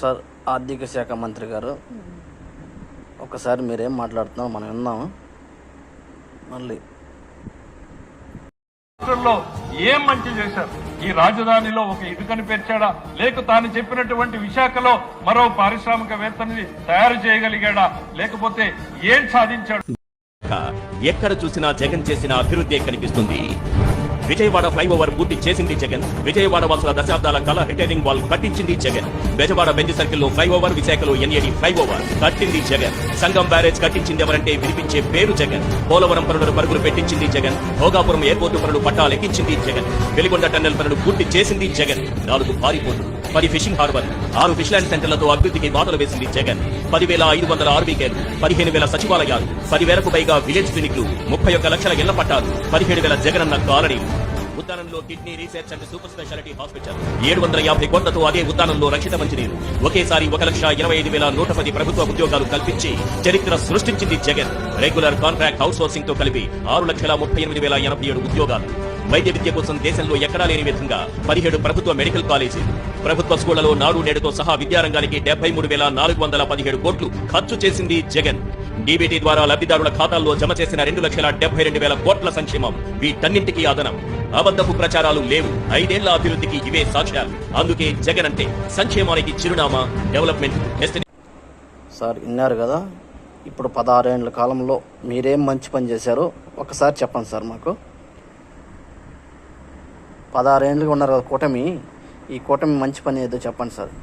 Sir ఆర్థిక శాఖ మంత్రి గారు, ఒకసారి మీరేం మాట్లాడుతున్నారో మనం విన్నాము. మళ్ళీ రాష్ట్రంలో ఏం మంచి చేశారు? ఈ రాజధానిలో ఒక ఇటుకని పెంచాడా, లేక తాను చెప్పినటువంటి విశాఖలో మరో పారిశ్రామికవేత్తని తయారు చేయగలిగాడా, లేకపోతే ఏం సాధించాడు? ఎక్కడ చూసినా జగన్ చేసిన అభివృద్ధి కనిపిస్తుంది. విజయవాడ ఫ్లైఓవర్ పూర్తి చేసింది జగన్. విజయవాడ వాసుల దశాబ్దాల కళ రిటైనింగ్ వాల్ కట్టించింది జగన్. బెజవాడ బెంజ్ సర్కిల్లో ఫ్లైఓవర్, విశాఖలో ఎన్ఏడి ఫ్లైఓవర్ కట్టింది జగన్. సంగం బ్యారేజ్ కట్టించింది ఎవరంటే వినిపించే పేరు జగన్. పోలవరం పనులను పరుగులు పెట్టించింది జగన్. భోగాపురం ఎయిర్పోర్టు పనులు పట్టాలెక్కించింది జగన్. వెలిగొండ టన్నెల్ పనులు పూర్తి చేసింది జగన్. 4 భారీ పోర్టులు, 10 ఫిషింగ్ హార్బర్, 6 ఫిష్లాండ్ సెంటర్లతో అభివృద్ధికి బాటలు వేసింది జగన్. 10,500 ఆర్బీకేలు, 15,000 సచివాలయాలు, 10,000కు పైగా విలేజ్ క్లినిక్లు, 31 లక్షల ఇళ్ల పట్టాలు, 17,000 జగనన్న కాలనీ. ఉద్దానంలో kidney research and super speciality hospital, 750 కోట్లతో అదే ఉద్దానంలో రక్షిత మంచినీరు. ఒకేసారి 1,25,110 ప్రభుత్వ ఉద్యోగాలు కల్పించి చరిత్ర సృష్టించింది Jagan. Regular contract out sourcing తో కలిపి 6,38,087 ఉద్యోగాలు. వైద్య విద్య కోసం దేశంలో ఎక్కడా లేని విధంగా 17 ప్రభుత్వ మెడికల్ కాలేజీలు. ప్రభుత్వ స్కూళ్లలో నాడు నేడుతో సహా విద్యారంగానికి 73,417 కోట్లు ఖర్చు చేసింది జగన్. డీబీటీ ద్వారా లబ్ధిదారుల ఖాతాల్లో జమ చేసిన 2,72,000 కోట్ల సంక్షేమం. వీటన్నింటికీ అదనం. అబద్ధపు ప్రచారాలు లేవు. 5 ఏళ్ల అభివృద్ధికి ఇవే సాక్ష్యాలు. అందుకే జగన్ అంటే సంక్షేమానికి చిరునామా, డెవలప్మెంట్ డెస్టినీ. సార్ విన్నారు కదా, ఇప్పుడు 16 ఏళ్ల కాలంలో మీరేం మంచి పని చేశారో ఒకసారి చెప్పండి సార్ మాకు. 16 ఏళ్ళుగా ఉన్నారు కదా కూటమి, ఈ కూటమి మంచి పని ఏదో చెప్పండి సార్.